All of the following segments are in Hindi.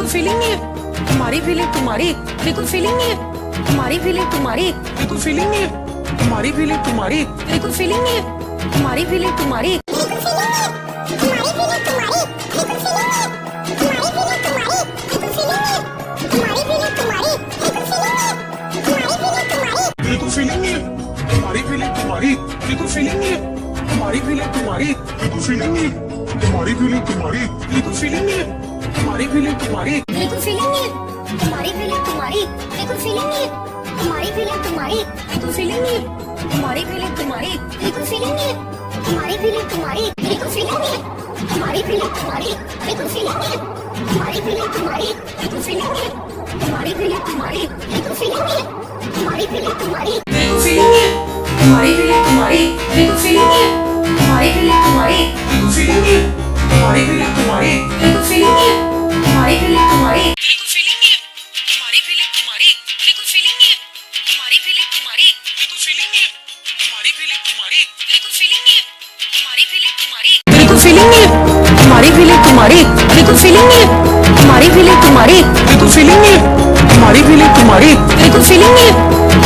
बिल्कुल फीलिंग नहीं है हमारी फीलिंग तुम्हारी, बिल्कुल फीलिंग नहीं है हमारी फीलिंग तुम्हारी, बिल्कुल फीलिंग नहीं है हमारी फीलिंग तुम्हारी, बिल्कुल फीलिंग नहीं है हमारी फीलिंग तुम्हारी, बिल्कुल फीलिंग नहीं है हमारी फीलिंग तुम्हारी, बिल्कुल फीलिंग नहीं है हमारी फीलिंग तुम्हारी, बिल्कुल फीलिंग नहीं है हमारी फीलिंग तुम्हारी, बिल्कुल फीलिंग नहीं है हमारी फीलिंग तुम्हारी, बिल्कुल फीलिंग नहीं है हमारी फीलिंग तुम्हारी, बिल्कुल फीलिंग नहीं है हमारी फीलिंग तुम्हारी, बिल्कुल फीलिंग नहीं है हमारी फीलिंग तुम्हारी, बिल्कुल फीलिंग नहीं है हमारी फीलिंग तुम्हारी, बिल्कुल फीलिंग नहीं है हमारी फीलिंग तुम्हारी, बिल्कुल फीलिंग नहीं है हमारी फीलिंग तुम्हारी, बिल्कुल फीलिंग नहीं है हमारी फीलिंग तुम्हारी, बिल्कुल फीलिंग नहीं है हमारी फीलिंग तुम्हारी, बिल्कुल फीलिंग नहीं है हमारी फीलिंग तुम्हारी, बिल्कुल फीलिंग नहीं है हमारी फीलिंग तुम्हारी, बिल्कुल फीलिंग नहीं है हमारी फीलिंग तुम्हारी, बिल्कुल फीलिंग नहीं है हमारी फीलिंग तुम्हारी, बिल्कुल फीलिंग नहीं है हमारी फीलिंग तुम्हारी, बिल्कुल फीलिंग नहीं है हमारी फीलिंग तुम्हारी, बिल्कुल फीलिंग नहीं है हमारी फीलिंग तुम्हारी, बिल्कुल फीलिंग नहीं है हमारी फीलिंग तुम्हारी, बिल्कुल फीलिंग नहीं है हमारी फीलिंग तुम्हारी, बिल्कुल फीलिंग नहीं है हमारी फीलिंग तुम्हारी, बिल्कुल फीलिंग नहीं है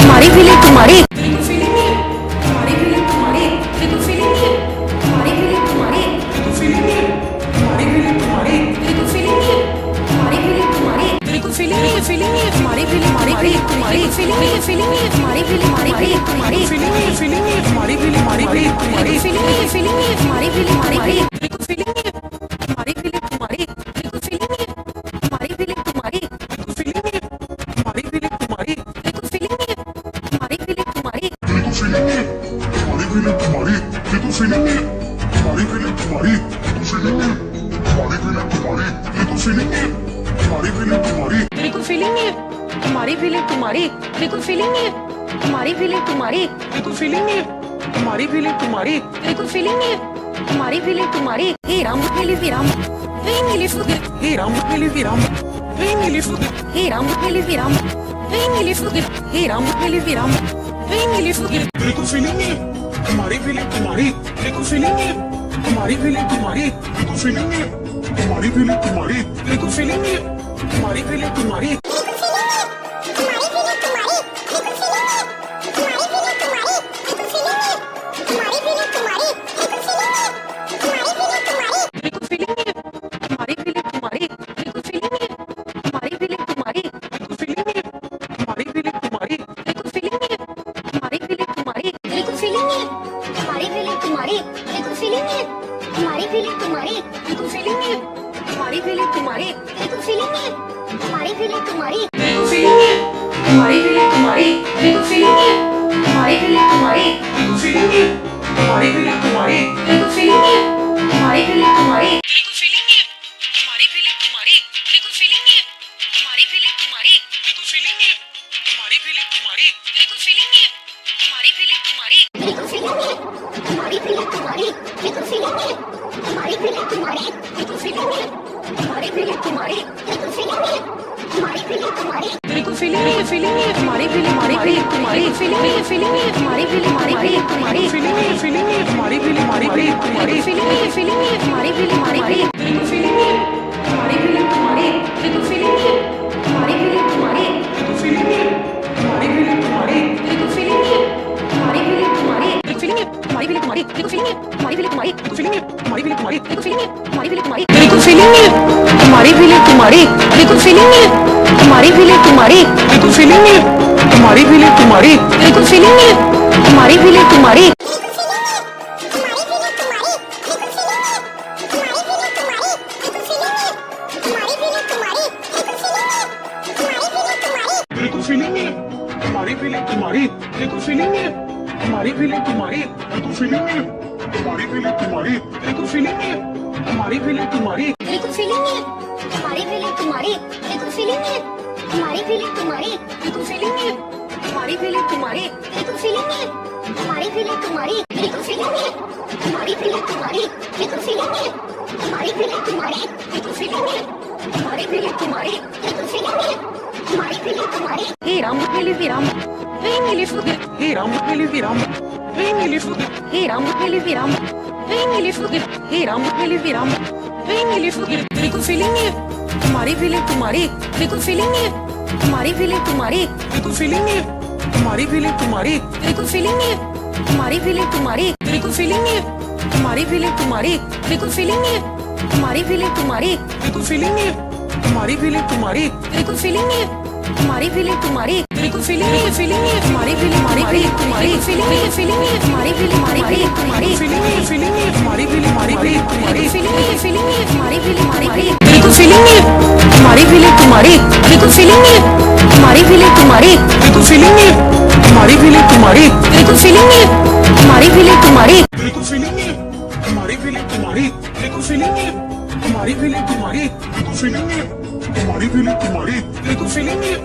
हमारी फीलिंग तुम्हारी, बिल्कुल फीलिंग नहीं है हमारी फीलिंग तुम्हारी, बिल्कुल फीलिंग नहीं है हमारी फीलिंग तुम्हारी, बिल्कुल फीलिंग नहीं है हमारी फीलिंग तुम्हारी, बिल्कुल फीलिंग नहीं है हमारी फीलिंग तुम्हारी, बिल्कुल फीलिंग नहीं है हमारी फीलिंग तुम्हारी, बिल्कुल फीलिंग नहीं है फीलिंग नहीं है हमारी फीलिंग हमारी तुम्हारी, फीलिंग नहीं है फीलिंग नहीं है हमारी फीलिंग हमारी तुम्हारी, फीलिंग नहीं है फीलिंग नहीं है हमारी फीलिंग हमारी तुम्हारी, फीलिंग नहीं है फीलिंग नहीं है हमारी फीलिंग हमारी, बिल्कुल फीलिंग नहीं है हमारी फीलिंग तुम्हारी, बिल्कुल फीलिंग नहीं है हमारी फीलिंग तुम्हारी, बिल्कुल फीलिंग नहीं है हमारी फीलिंग तुम्हारी, बिल्कुल फीलिंग नहीं है हमारी फीलिंग तुम्हारी, बिल्कुल फीलिंग नहीं है हमारी फीलिंग तुम्हारी, बिल्कुल फीलिंग नहीं है हमारी फीलिंग तुम्हारी, बिल्कुल फीलिंग नहीं है हमारी फीलिंग तुम्हारी, बिल्कुल फीलिंग नहीं है हमारी फीलिंग तुम्हारी, बिल्कुल फीलिंग नहीं है हमारी फीलिंग तुम्हारी, बिल्कुल फीलिंग नहीं है हमारी फीलिंग तुम्हारी, बिल्कुल फीलिंग नहीं है हमारी फीलिंग तुम्हारी, बिल्कुल फीलिंग नहीं है हमारी फीलिंग तुम्हारी, हे राम मिली विराम हे मिली फुगे, हे राम मिली विराम हे मिली फुगे, हे राम मिली विराम हे मिली फुगे, हे राम मिली विराम हे मिली फुगे, बिल्कुल फीलिंग नहीं है हमारी फीलिंग तुम्हारी, बिल्कुल फीलिंग नहीं है हमारी फीलिंग तुम्हारी, बिल्कुल फीलिंग नहीं है हमारी फीलिंग तुम्हारी, बिल्कुल फीलिंग नहीं है हमारी फीलिंग तुम्हारी, हमारी फीलिंग तुम्हारी, बिल्कुल फीलिंग नहीं है हमारी फीलिंग तुम्हारी, बिल्कुल फीलिंग नहीं है हमारी फीलिंग तुम्हारी, बिल्कुल फीलिंग नहीं है हमारी फीलिंग तुम्हारी, बिल्कुल फीलिंग नहीं है हमारी फीलिंग तुम्हारी, बिल्कुल फीलिंग नहीं है हमारी फीलिंग तुम्हारी, बिल्कुल फीलिंग नहीं है हमारी फीलिंग तुम्हारी, बिल्कुल फीलिंग नहीं है हमारी फीलिंग तुम्हारी, बिल्कुल फीलिंग नहीं है हमारी फीलिंग तुम्हारी, बिल्कुल फीलिंग नहीं है हमारी फीलिंग तुम्हारी, बिल्कुल फीलिंग नहीं है हमारी फीलिंग तुम्हारी, बिल्कुल फीलिंग नहीं है हमारी फीलिंग तुम्हारी, बिल्कुल फीलिंग नहीं है हमारी फीलिंग तुम्हारी, बिल्कुल फीलिंग नहीं है हमारी फीलिंग तुम्हारी, बिल्कुल फीलिंग नहीं है हमारी फीलिंग तुम्हारी, बिल्कुल फीलिंग नहीं है फीलिंग नहीं है हमारी फीलिंग हमारी तुम्हारी, फीलिंग नहीं है फीलिंग नहीं है हमारी फीलिंग हमारी तुम्हारी, फीलिंग नहीं है फीलिंग नहीं है हमारी फीलिंग हमारी तुम्हारी, फीलिंग नहीं है फीलिंग नहीं है हमारी फीलिंग हमारी, बिल्कुल फीलिंग नहीं है हमारी फीलिंग तुम्हारी, बिल्कुल फीलिंग नहीं है हमारी फीलिंग तुम्हारी, बिल्कुल फीलिंग नहीं है हमारी फीलिंग तुम्हारी, बिल्कुल फीलिंग नहीं है हमारी फीलिंग तुम्हारी, बिल्कुल फीलिंग है हमारी फीलिंग तुम्हारी, बिल्कुल फीलिंग है हमारी फीलिंग तुम्हारी, बिल्कुल फीलिंग है हमारी फीलिंग तुम्हारी, बिल्कुल फीलिंग है हमारी फीलिंग तुम्हारी, बिल्कुल फीलिंग है हमारी फीलिंग तुम्हारी, बिल्कुल फीलिंग है हमारी फीलिंग तुम्हारी, बिल्कुल फीलिंग है हमारी फीलिंग तुम्हारी, बिल्कुल फीलिंग है हमारी फीलिंग तुम्हारी, बिल्कुल फीलिंग है हमारी फीलिंग तुम्हारी, बिल्कुल फीलिंग है हमारी फीलिंग तुम्हारी, बिल्कुल फीलिंग है हमारी फीलिंग तुम्हारी, बिल्कुल फीलिंग है हमारी फीलिंग तुम्हारी, बिल्कुल फीलिंग है हमारी फीलिंग तुम्हारी, बिल्कुल फीलिंग है हमारी फीलिंग तुम्हारी, बिल्कुल फीलिंग है हमारी फीलिंग तुम्हारी, बिल्कुल फीलिंग है हमारी फीलिंग तुम्हारी, बिल्कुल फीलिंग है हमारी फीलिंग तुम्हारी, बिल्कुल फीलिंग है हमारी फीलिंग तुम्हारी, बिल्कुल फीलिंग है हमारी फीलिंग तुम्हारी, बिल्कुल फीलिंग है हमारी फीलिंग तुम्हारी, हे राम मिली विराम हे मिली फुगे, हे राम मिली विराम हे मिली फुगे, हे राम मिली विराम हे मिली फुगे, हे राम मिली विराम हे मिली फुगे, बिल्कुल फीलिंग नहीं है हमारी फीलिंग तुम्हारी बिल्कुल फीलिंग नहीं है, हमारी फीलिंग तुम्हारी बिल्कुल फीलिंग नहीं है, हमारी फीलिंग तुम्हारी बिल्कुल फीलिंग नहीं है, हमारी फीलिंग तुम्हारी बिल्कुल फीलिंग नहीं है, हमारी फीलिंग तुम्हारी बिल्कुल फीलिंग नहीं है, हमारी फीलिंग तुम्हारी बिल्कुल फीलिंग नहीं है, हमारी फीलिंग तुम्हारी बिल्कुल फीलिंग नहीं है, हमारी फीलिंग तुम्हारी बिल्कुल फीलिंग नहीं है, फीलिंग नहीं है, हमारी फीलिंग हमारी तुम्हारी फीलिंग नहीं है, फीलिंग नहीं है, हमारी फीलिंग हमारी तुम्हारी फीलिंग नहीं है, फीलिंग नहीं है, हमारी फीलिंग हमारी तुम्हारी फीलिंग नहीं है, फीलिंग नहीं है, हमारी फीलिंग हमारी बिल्कुल फीलिंग नहीं है, हमारी फीलिंग तुम्हारी बिल्कुल फीलिंग नहीं है, हमारी फीलिंग तुम्हारी बिल्कुल फीलिंग नहीं है, हमारी फीलिंग तुम्हारी बिल्कुल फीलिंग नहीं है, हमारी फीलिंग तुम्हारी बिल्कुल फीलिंग नहीं है, हमारी फीलिंग तुम्हारी बिल्कुल फीलिंग नहीं है, हमारी फीलिंग तुम्हारी बिल्कुल फीलिंग नहीं है,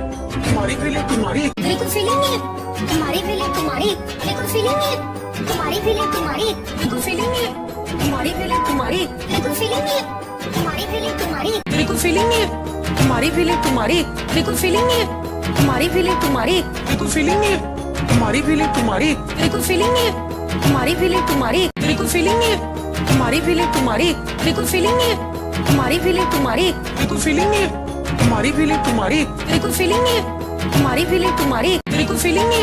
हमारी फीलिंग तुम्हारी बिल्कुल फीलिंग नहीं है, हमारी फीलिंग तुम्हारी बिल्कुल फीलिंग नहीं है, हमारी फीलिंग तुम्हारी बिल्कुल फीलिंग नहीं है, हमारी फीलिंग तुम्हारी बिल्कुल फीलिंग नहीं है, हमारी फीलिंग तुम्हारी बिल्कुल फीलिंग नहीं है, हमारी फीलिंग तुम्हारी बिल्कुल फीलिंग नहीं है, हमारी फीलिंग तुम्हारी बिल्कुल फीलिंग नहीं है, हमारी फीलिंग तुम्हारी बिल्कुल फीलिंग नहीं है, हमारी फीलिंग तुम्हारी बिल्कुल फीलिंग नहीं है, हमारी फीलिंग तुम्हारी बिल्कुल फीलिंग नहीं है, हमारी फीलिंग तुम्हारी बिल्कुल फीलिंग नहीं है, हमारी फीलिंग तुम्हारी बिल्कुल फीलिंग नहीं है, हमारी फीलिंग तुम्हारी बिल्कुल फीलिंग नहीं है, हमारी फीलिंग तुम्हारी बिल्कुल फीलिंग नहीं है, हमारी फीलिंग तुम्हारी बिल्कुल फीलिंग नहीं है,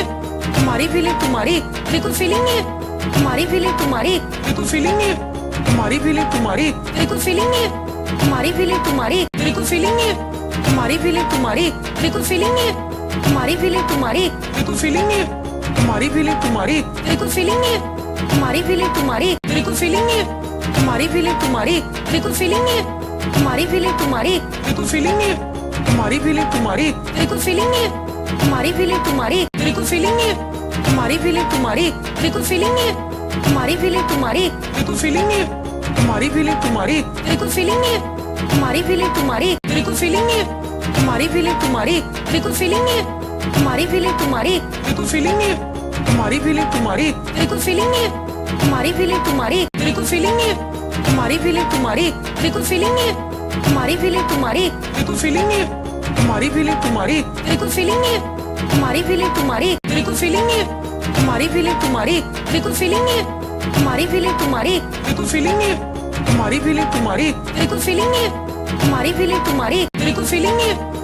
हमारी फीलिंग तुम्हारी बिल्कुल फीलिंग नहीं है, हमारी फीलिंग तुम्हारी बिल्कुल फीलिंग नहीं है, हमारी फीलिंग तुम्हारी बिल्कुल फीलिंग नहीं है, हमारी फीलिंग तुम्हारी बिल्कुल फीलिंग नहीं है, हमारी फीलिंग तुम्हारी बिल्कुल फीलिंग नहीं है, हमारी फीलिंग तुम्हारी बिल्कुल फीलिंग नहीं है, हमारी फीलिंग तुम्हारी बिल्कुल फीलिंग नहीं है, हमारी फीलिंग तुम्हारी बिल्कुल फीलिंग नहीं है, हमारी फीलिंग तुम्हारी बिल्कुल फीलिंग नहीं है, हमारी फीलिंग तुम्हारी बिल्कुल फीलिंग नहीं है, हमारी फीलिंग तुम्हारी बिल्कुल फीलिंग नहीं है, हमारी फीलिंग तुम्हारी बिल्कुल फीलिंग नहीं है, हमारी फीलिंग तुम्हारी बिल्कुल फीलिंग नहीं है, हमारी फीलिंग तुम्हारी बिल्कुल फीलिंग नहीं है, हमारी फीलिंग तुम्हारी बिल्कुल फीलिंग नहीं है, हमारी फीलिंग तुम्हारी बिल्कुल फीलिंग नहीं है, हमारी फीलिंग तुम्हारी बिल्कुल फीलिंग नहीं है, हमारी फीलिंग तुम्हारी बिल्कुल फीलिंग नहीं है, हमारी फीलिंग तुम्हारी बिल्कुल फीलिंग नहीं है, हमारी फीलिंग तुम्हारी बिल्कुल फीलिंग नहीं है, हमारी फीलिंग तुम्हारी बिल्कुल फीलिंग नहीं है, हमारी फीलिंग तुम्हारी बिल्कुल फीलिंग नहीं है, हमारी फीलिंग तुम्हारी बिल्कुल फीलिंग नहीं है, हमारी फीलिंग तुम्हारी बिल्कुल फीलिंग नहीं है, हमारी फीलिंग तुम्हारी बिल्कुल फीलिंग नहीं है, हमारी फीलिंग तुम्हारी बिल्कुल फीलिंग नहीं है, हमारी फीलिंग तुम्हारी बिल्कुल फीलिंग नहीं है, हमारी फीलिंग तुम्हारी बिल्कुल फीलिंग नहीं है, हमारी फीलिंग तुम्हारी बिल्कुल फीलिंग नहीं है, हमारी फीलिंग तुम्हारी बिल्कुल फीलिंग नहीं है, हमारी फीलिंग तुम्हारी बिल्कुल फीलिंग नहीं है, हमारी फीलिंग तुम्हारी बिल्कुल फीलिंग नहीं है, हमारी फीलिंग तुम्हारी बिल्कुल फीलिंग नहीं है, हमारी फीलिंग तुम्हारी बिल्कुल फीलिंग नहीं है, हमारी फीलिंग तुम्हारी बिल्कुल फीलिंग नहीं है, हमारी फीलिंग तुम्हारी बिल्कुल फीलिंग नहीं है, हमारी फीलिंग तुम्हारी बिल्कुल फीलिंग नहीं है, हमारी फीलिंग तुम्हारी बिल्कुल फीलिंग नहीं है, हमारी फीलिंग तुम्हारी बिल्कुल फीलिंग नहीं है, हमारी फीलिंग तुम्हारी बिल्कुल फीलिंग नहीं है, हमारी फीलिंग तुम्हारी बिल्कुल फीलिंग नहीं है, हमारी फीलिंग तुम्हारी बिल्कुल फीलिंग नहीं है, हमारी फीलिंग तुम्हारी बिल्कुल फीलिंग नहीं है, हमारी फीलिंग तुम्हारी बिल्कुल फीलिंग नहीं है, हमारी फीलिंग तुम्हारी बिल्कुल फीलिंग नहीं है, हमारी फीलिंग तुम्हारी बिल्कुल फीलिंग नहीं है, हमारी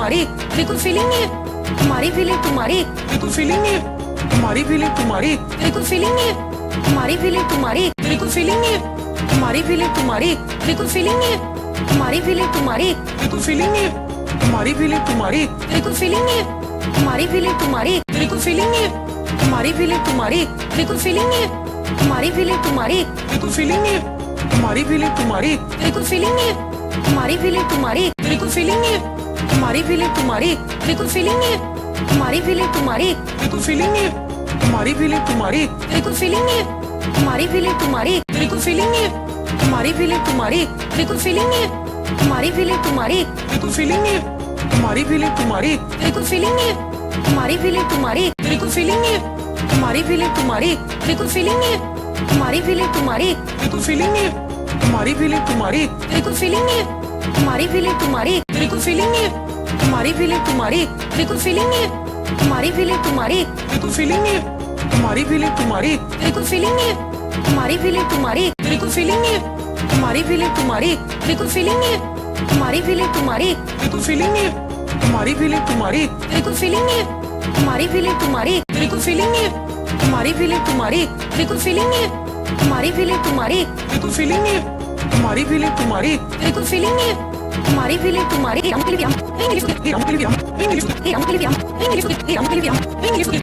फीलिंग तुम्हारी बिल्कुल फीलिंग नहीं है, हमारी फीलिंग तुम्हारी बिल्कुल फीलिंग नहीं है, हमारी फीलिंग तुम्हारी बिल्कुल फीलिंग नहीं है, हमारी फीलिंग तुम्हारी बिल्कुल फीलिंग नहीं है, हमारी फीलिंग तुम्हारी बिल्कुल फीलिंग नहीं है, हमारी फीलिंग तुम्हारी बिल्कुल फीलिंग नहीं है, हमारी फीलिंग तुम्हारी बिल्कुल फीलिंग नहीं है, हमारी फीलिंग तुम्हारी बिल्कुल फीलिंग नहीं है, हमारी फीलिंग तुम्हारी बिल्कुल फीलिंग नहीं है, हमारी फीलिंग तुम्हारी बिल्कुल फीलिंग नहीं है, हमारी फीलिंग तुम्हारी बिल्कुल फीलिंग नहीं है, हमारी फीलिंग तुम्हारी बिल्कुल फीलिंग नहीं है, हमारी फीलिंग तुम्हारी बिल्कुल फीलिंग नहीं है, हमारी फीलिंग तुम्हारी बिल्कुल फीलिंग नहीं है, हमारी फीलिंग तुम्हारी बिल्कुल फीलिंग नहीं है, हमारी फीलिंग तुम्हारी बिल्कुल फीलिंग नहीं है, हमारी फीलिंग तुम्हारी